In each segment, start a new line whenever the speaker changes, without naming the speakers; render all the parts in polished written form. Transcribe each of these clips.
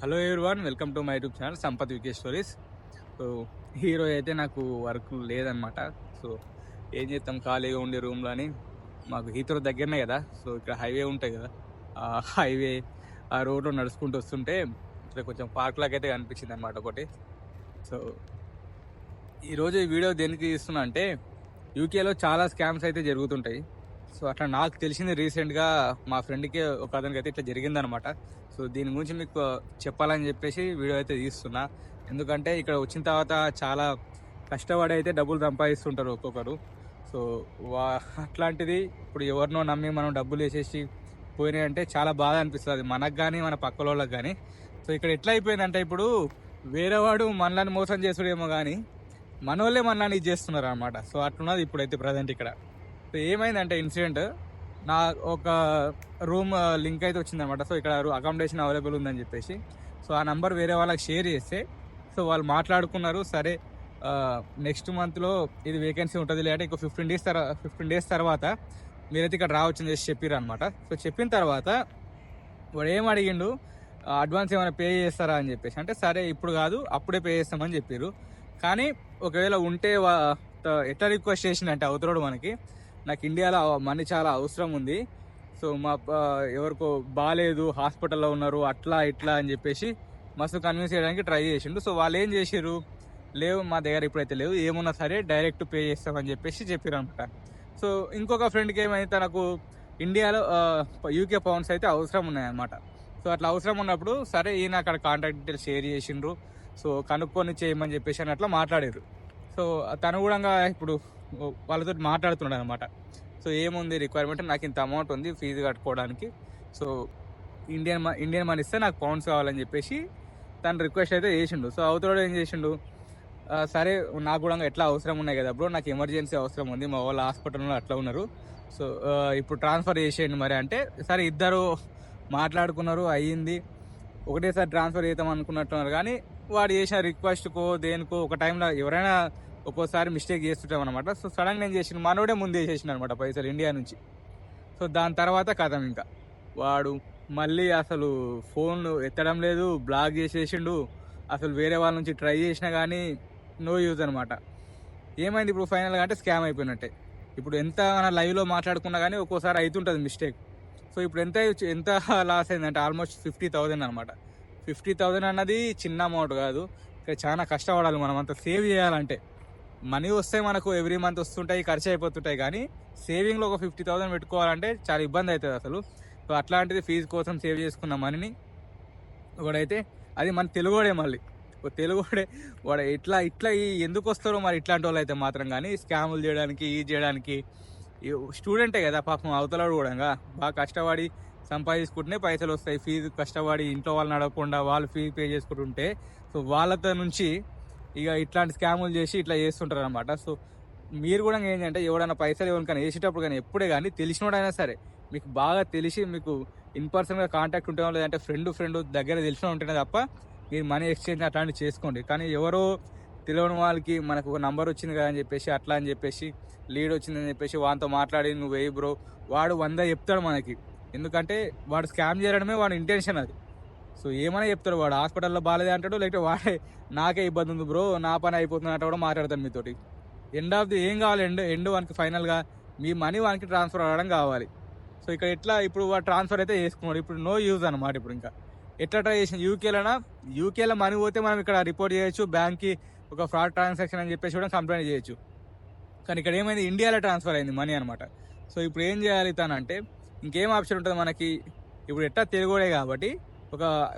Hello everyone, welcome to my YouTube channel Sampath V K stories. So ఈరోజు అయితే నాకు work లేదనమాట. సో ఏం చేస్తాం, ఖాళీగా ఉండే రూమ్లోని. మాకు హీత్రో దగ్గరనే కదా, సో ఇక్కడ హైవే ఉంటాయి కదా, ఆ హైవే ఆ రోడ్లో నడుచుకుంటూ వస్తుంటే ఇక్కడ కొంచెం పార్క్ లాగా అయితే కనిపించింది అనమాట ఒకటి. సో ఈరోజు ఈ వీడియో దేనికి తీస్తున్నా అంటే, యూకేలో చాలా స్కామ్స్ అయితే జరుగుతుంటాయి. సో అట్లా నాకు తెలిసింది రీసెంట్గా మా ఫ్రెండ్కి ఒక అతనికి అయితే ఇట్లా జరిగిందనమాట. సో దీని గురించి మీకు చెప్పాలని చెప్పేసి వీడియో అయితే తీస్తున్నా. ఎందుకంటే ఇక్కడ వచ్చిన తర్వాత చాలా కష్టపడి అయితే డబ్బులు సంపాదిస్తుంటారు ఒక్కొక్కరు. సో అట్లాంటిది ఇప్పుడు ఎవరినో నమ్మి మనం డబ్బులు వేసేసి పోయినాయి అంటే చాలా బాధ అనిపిస్తుంది మనకు కానీ మన పక్కల వాళ్ళకి కానీ. సో ఇక్కడ ఎట్లా అయిపోయిందంటే, ఇప్పుడు వేరేవాడు మనల్ని మోసం చేసుడేమో కానీ మనోళ్ళే మనల్ని ఇది చేస్తున్నారు అనమాట. సో అట్లున్నది ఇప్పుడైతే ప్రజెంట్ ఇక్కడ. సో ఏమైందంటే ఇన్సిడెంట్, నా ఒక రూమ్ లింక్ అయితే వచ్చిందనమాట. సో ఇక్కడ అకామిడేషన్ అవైలబుల్ ఉందని చెప్పేసి సో ఆ నెంబర్ వేరే వాళ్ళకి షేర్ చేస్తే సో వాళ్ళు మాట్లాడుకున్నారు. సరే నెక్స్ట్ మంత్లో ఇది వేకెన్సీ ఉంటుంది లేదంటే ఇంకో 15 డేస్ తర్వాత మీరైతే ఇక్కడ రావచ్చని చేసి చెప్పారు అనమాట. సో చెప్పిన తర్వాత వాడు ఏం అడిగిండు, అడ్వాన్స్ ఏమైనా పే చేస్తారా అని చెప్పేసి. అంటే సరే ఇప్పుడు కాదు అప్పుడే పే చేస్తామని చెప్పారు. కానీ ఒకవేళ ఉంటే ఎట్లా రిక్వెస్ట్ చేసిందంటే అవతలోడు మనకి, నాకు ఇండియాలో మనీ చాలా అవసరం ఉంది, సో మా ఎవరికో బాగాలేదు హాస్పిటల్లో ఉన్నారు అట్లా ఇట్లా అని చెప్పేసి మస్తు కన్విన్స్ చేయడానికి ట్రై చేసిండు. సో వాళ్ళు ఏం చేసారు, లేవు మా దగ్గర ఇప్పుడైతే లేవు, ఏమున్నా సరే డైరెక్ట్ పే చేస్తామని చెప్పేసి చెప్పారు అనమాట. సో ఇంకొక ఫ్రెండ్కి ఏమైంది, తనకు ఇండియాలో యూకే పౌండ్స్ అయితే అవసరం ఉన్నాయన్నమాట. సో అట్లా అవసరం ఉన్నప్పుడు సరే ఈయన అక్కడ కాంటాక్ట్ డీటెయిల్స్ షేర్ చేసిండ్రు. సో కనుక్కొని చేయమని చెప్పేసి అని అట్లా మాట్లాడారు. సో తను కూడా ఇప్పుడు వాళ్ళతో మాట్లాడుతున్నాడు అనమాట. సో ఏముంది రిక్వైర్మెంట్, నాకు ఇంత అమౌంట్ ఉంది ఫీజు కట్టుకోవడానికి, సో ఇండియన్ మనీ ఇస్తే నాకు పౌండ్స్ కావాలని చెప్పేసి తను రిక్వెస్ట్ అయితే చేసిండు. సో అవతల ఏం చేసిండు, సరే నాకు కూడా ఎట్లా అవసరం ఉన్నాయి కదా బ్రో, నాకు ఎమర్జెన్సీ అవసరం ఉంది, మా వాళ్ళ హాస్పిటల్లో అట్లా ఉన్నారు, సో ఇప్పుడు ట్రాన్స్ఫర్ చేసేయండి మరి అంటే, సరే ఇద్దరు మాట్లాడుకున్నారు, అయ్యింది. ఒకటేసారి ట్రాన్స్ఫర్ చేద్దాం అనుకున్నట్టున్నారు. కానీ వాడు చేసిన రిక్వెస్ట్కో దేనికో ఒక టైంలో ఎవరైనా ఒక్కోసారి మిస్టేక్ చేస్తుంటాం అనమాట. సో సడన్గా ఏం చేసిన, మనోడే ముందు వేసేసిన అనమాట పైసలు ఇండియా నుంచి. సో దాని తర్వాత కథం, ఇంకా వాడు మళ్ళీ అసలు ఫోన్ ఎత్తడం లేదు, బ్లాక్ చేసేసిండు. అసలు వేరే వాళ్ళ నుంచి ట్రై చేసినా కానీ నో యూజ్ అనమాట. ఏమైంది ఇప్పుడు ఫైనల్గా అంటే, స్కామ్ అయిపోయినట్టే. ఇప్పుడు ఎంత మన లైవ్లో మాట్లాడుకున్నా కానీ ఒక్కోసారి అవుతుంటుంది మిస్టేక్. సో ఇప్పుడు ఎంత లాస్ అయిందంటే ఆల్మోస్ట్ 50,000 అనమాట. 50,000 అన్నది చిన్న అమౌంట్ కాదు. ఇక్కడ చాలా కష్టపడాలి మనం అంతా సేవ్ చేయాలంటే. మనీ వస్తే మనకు ఎవ్రీ మంత్ వస్తుంటాయి, ఖర్చు అయిపోతుంటాయి, కానీ సేవింగ్లో ఒక 50,000 పెట్టుకోవాలంటే చాలా ఇబ్బంది అవుతుంది అసలు. సో అట్లాంటిది ఫీజు కోసం సేవ్ చేసుకున్న మనీని ఒకడైతే, అది మన తెలుగుడే, మళ్ళీ తెలుగుడే వాడు ఇట్లా ఇట్లా ఎందుకు వస్తారో మరి ఇట్లాంటి వాళ్ళు అయితే మాత్రం. కానీ స్కాములు చేయడానికి చేయడానికి స్టూడెంటే కదా పాపం, అవతలాడు కూడా బాగా కష్టపడి సంపాదించుకుంటేనే పైసలు వస్తాయి. ఫీజు కష్టపడి ఇంట్లో వాళ్ళని అడగకుండా వాళ్ళు ఫీజు పే చేసుకుంటుంటే సో వాళ్ళతో నుంచి ఇక ఇట్లాంటి స్కాములు చేసి ఇట్లా చేస్తుంటారు అనమాట. సో మీరు కూడా ఏంటంటే, ఎవడైనా పైసలు ఎవరికైనా వేసేటప్పుడు కానీ ఎప్పుడే కానీ తెలిసినోడైనా సరే, మీకు బాగా తెలిసి మీకు ఇన్ పర్సన్గా కాంటాక్ట్ ఉంటే, లేదంటే ఫ్రెండ్ దగ్గర తెలిసిన ఉంటేనే తప్ప మీరు మనీ ఎక్స్చేంజ్ అట్లాంటివి చేసుకోండి. కానీ ఎవరో తెలియని వాళ్ళకి మనకు ఒక నంబర్ వచ్చింది కదా అని చెప్పేసి, అట్లా అని చెప్పేసి లీడ్ వచ్చిందని చెప్పేసి వాడితో మాట్లాడి నువ్వు వేయి బ్రో, వాడు 100 చెప్తాడు మనకి. ఎందుకంటే వాడు స్కామ్ చేయడమే వాడి ఇంటెన్షన్ అది. సో ఏమైనా చెప్తాడు, వాడు హాస్పిటల్లో బాగాలేదే అంటాడు, లేకపోతే వాడే నాకే ఇబ్బంది ఉంది బ్రో నా పని అయిపోతుంది అంటే కూడా మాట్లాడతాను మీతోటి. ఎండ్ ఆఫ్ ది ఏం కావాలి, ఎండ్ వానికి ఫైనల్గా మీ మనీ వానికి ట్రాన్స్ఫర్ అవ్వడం కావాలి. సో ఇక్కడ ఎట్లా, ఇప్పుడు వాడు ట్రాన్స్ఫర్ అయితే చేసుకున్నాడు, ఇప్పుడు నో యూజ్ అనమాట. ఇప్పుడు ఇంకా ఎట్లా ట్రై చేసిన, యూకేలో మనీ పోతే మనం ఇక్కడ రిపోర్ట్ చేయొచ్చు, బ్యాంక్కి ఒక ఫ్రాడ్ ట్రాన్సాక్షన్ అని చెప్పేసి కూడా కంప్లైంట్ చేయొచ్చు. కానీ ఇక్కడ ఏమైంది, ఇండియాలో ట్రాన్స్ఫర్ అయింది మనీ అనమాట. సో ఇప్పుడు ఏం చేయాలి తనంటే, ఇంకేం ఆప్షన్ ఉంటుంది మనకి, ఇప్పుడు ఎట్లా తెలుగుడే కాబట్టి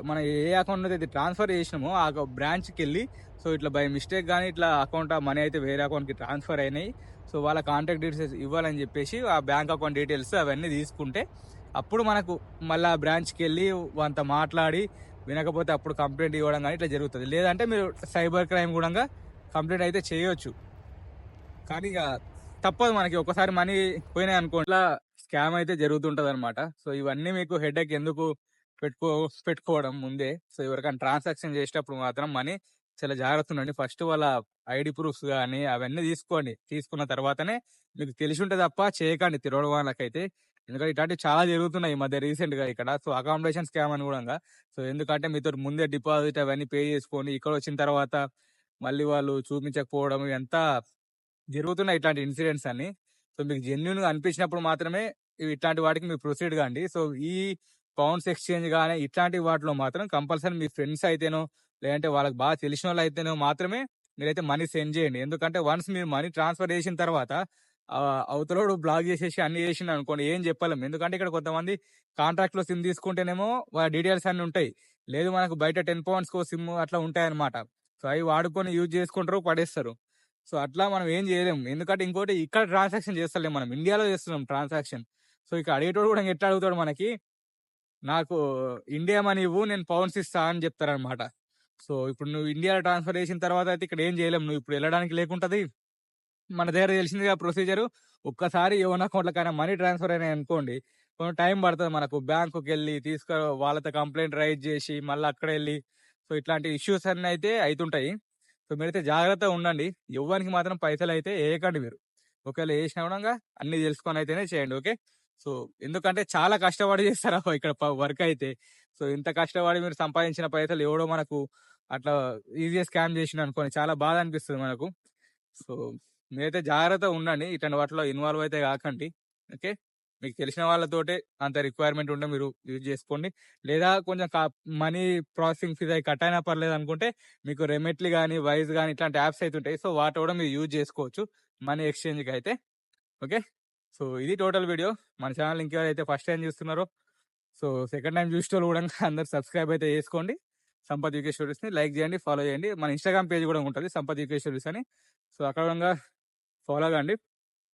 మన ఏ అకౌంట్ అయితే ట్రాన్స్ఫర్ చేసినామో ఆ బ్రాంచ్కి వెళ్ళి, సో ఇట్లా బై మిస్టేక్ కానీ ఇట్లా అకౌంట్ మనీ అయితే వేరే అకౌంట్కి ట్రాన్స్ఫర్ అయినాయి, సో వాళ్ళ కాంటాక్ట్ డీటెయిల్స్ ఇవ్వాలని చెప్పేసి ఆ బ్యాంక్ అకౌంట్ డీటెయిల్స్ అవన్నీ తీసుకుంటే అప్పుడు మనకు మళ్ళీ ఆ బ్రాంచ్కి వెళ్ళి వాళ్ళతో మాట్లాడి వినకపోతే అప్పుడు కంప్లైంట్ ఇవ్వడం కానీ ఇట్లా జరుగుతుంది. లేదంటే మీరు సైబర్ క్రైమ్ కూడా కంప్లైంట్ అయితే చేయొచ్చు. కానీ ఇక తప్పదు మనకి, ఒకసారి మనీ పోయినాయి అనుకో, ఇట్లా స్కామ్ అయితే జరుగుతుంటుంది అనమాట. సో ఇవన్నీ మీకు హెడేక్ ఎందుకు పెట్టుకోవడం ముందే. సో ఎవరికైనా ట్రాన్సాక్షన్ చేసేటప్పుడు మాత్రం మనీ చాలా జాగ్రత్త ఉండండి. ఫస్ట్ వాళ్ళ ఐడీ ప్రూఫ్స్ గాని అవన్నీ తీసుకోండి. తీసుకున్న తర్వాతనే మీకు తెలిసుంటే తప్ప చేయకండి తిరగడం వాళ్ళకైతే. ఎందుకంటే ఇట్లాంటివి చాలా జరుగుతున్నాయి ఈ మధ్య రీసెంట్‌గా ఇక్కడ. సో, అకామిడేషన్ స్కామ్ అని గూడంగా. సో, ఎందుకంటే మీతోటి ముందే డిపాజిట్ అవన్నీ పే చేసుకొని ఇక్కడొచ్చిన తర్వాత మళ్ళీ వాళ్ళు చూపించకపోవడం ఇదంతా జరుగుతున్నాయి ఇట్లాంటి ఇన్సిడెంట్స్ అన్ని. సో, మీకు జెన్యూన్‌గా అనిపించినప్పుడు మాత్రమే ఇట్లాంటి వాటికి మీరు ప్రొసీడ్ గాండి. సో, ఈ పౌండ్స్ ఎక్స్‌చేంజ్ గాని ఇట్లాంటి వాటిలో మాత్రం కంపల్సరీ మీ ఫ్రెండ్స్ అయితేనో, లేదంటే వాళ్ళకి బాగా తెలిసినోళ్ళు అయితేనో మాత్రమే మీరైతే మనీ సెండ్ చేయండి. ఎందుకంటే వన్స్ మీరు మనీ ట్రాన్స్‌ఫర్ చేసిన తర్వాత అవతలోడు బ్లాక్ చేసేసి అన్ని చేసిండనుకోండి ఏం చెప్పలేం. ఎందుకంటే ఇక్కడ కొంతమంది కాంట్రాక్ట్‌లో సిమ్ తీసుకుంటేనేమో వాళ్ళ డీటెయిల్స్ అన్నీ ఉంటాయి. లేదు మనకు బయట 10 పౌండ్స్‌కో సిమ్ అట్లా ఉంటాయన్నమాట. సో, అవి వాడుకొని యూజ్ చేసుకుంటారు, పడేస్తారు. సో, అట్లా మనం ఏం చేయలేం. ఎందుకంటే ఇంకోటి ఇక్కడ ట్రాన్సాక్షన్ చేస్తలేం మనం. ఇండియాలో చేస్తున్నాం ట్రాన్సాక్షన్. సో, ఇక్కడ అడిగేటోడు కూడా ఎట్లా అడుగుతాడు మనకి, నాకు ఇండియా మనీ ఇవ్వు నేను పౌండ్స్ ఇస్తా అని చెప్తారనమాట. సో, ఇప్పుడు నువ్వు ఇండియాలో ట్రాన్స్‌ఫర్ చేసిన తర్వాత అయితే ఇక్కడ ఏం చేయలేం. నువ్వు ఇప్పుడు వెళ్ళడానికి లేకుంటది. మన దగ్గర తెలిసిందిగా ప్రొసీజరు. ఒక్కసారి ఎవరి అకౌంట్‌లకైనా మనీ ట్రాన్స్‌ఫర్ అయినాయనుకోండి, కొంచెం టైం పడతది మనకు. బ్యాంకుకెళ్ళి వాళ్ళతో కంప్లెయింట్ రైజ్ చేసి, మళ్ళీ అక్కడెళ్ళి సో, ఇట్లాంటి ఇష్యూస్ అన్నీ అయితే అయితుంటాయి. సో, మీరైతే జాగ్రత్తగా ఉండండి. ఎవ్వనికి మాత్రం పైసలైతే ఏయకండి మీరు. ఒకవేళ ఏసినా గూడంగా అన్నీ తెలుసుకొని అయితేనే చేయండి. ఓకే. సో, ఎందుకంటే చాలా కష్టపడి చేస్తారు ఇక్కడ వర్క్ అయితే. సో, ఇంత కష్టపడి మీరు సంపాదించిన పైసలు ఎవడో మనకు అట్లా ఈజీగా స్కామ్ చేసిండనుకోండి చాలా బాధ అనిపిస్తది మనకు. సో, మీరైతే జాగ్రత్తగా ఉండండి. ఇట్లాంటి వాటిలో ఇన్వాల్వ్ అయితే కాకండి. ఓకే. మీకు తెలిసిన వాళ్ళతోటే అంత రిక్వైర్మెంట్ ఉంటే మీరు యూజ్ చేసుకోండి. లేదా కొంచెం మనీ ప్రాసెసింగ్ ఫీజ్ అయి కట్ అయినా పర్లేదనుకుంటే మీకు రెమిట్లీ గాని, వైజ్ గాని ఇట్లాంటి యాప్స్ అయితే ఉంటాయి. సో, వాటి కూడా మీరు యూజ్ చేసుకోవచ్చు మనీ ఎక్స్‌చేంజ్‌కి అయితే. ఓకే. సో, ఇది టోటల్ వీడియో. మన ఛానల్ ఇంకెవరైతే ఫస్ట్ టైమ్ చూస్తున్నారో సో, సెకండ్ టైమ్ చూసేటోళ్ళు కూడా అందరూ సబ్స్క్రైబ్ అయితే చేసుకోండి. సంపత్ యూకే స్టోరీస్‌ని లైక్ చేయండి, ఫాలో చేయండి. మన ఇన్‌స్టాగ్రామ్ పేజ్ కూడా ఉంటది సంపత్ యూకే స్టోరీస్ అని. సో, అక్కడ కూడా ఫాలో కండి.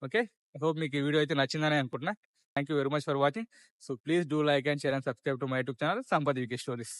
ఓకే. ఐ హోప్ మీకు ఈ వీడియో అయితే నచ్చిందని అనుకుంటున్నా. Thank you very much for watching. So, please do like and share and subscribe to my YouTube channel Sampath UK stories.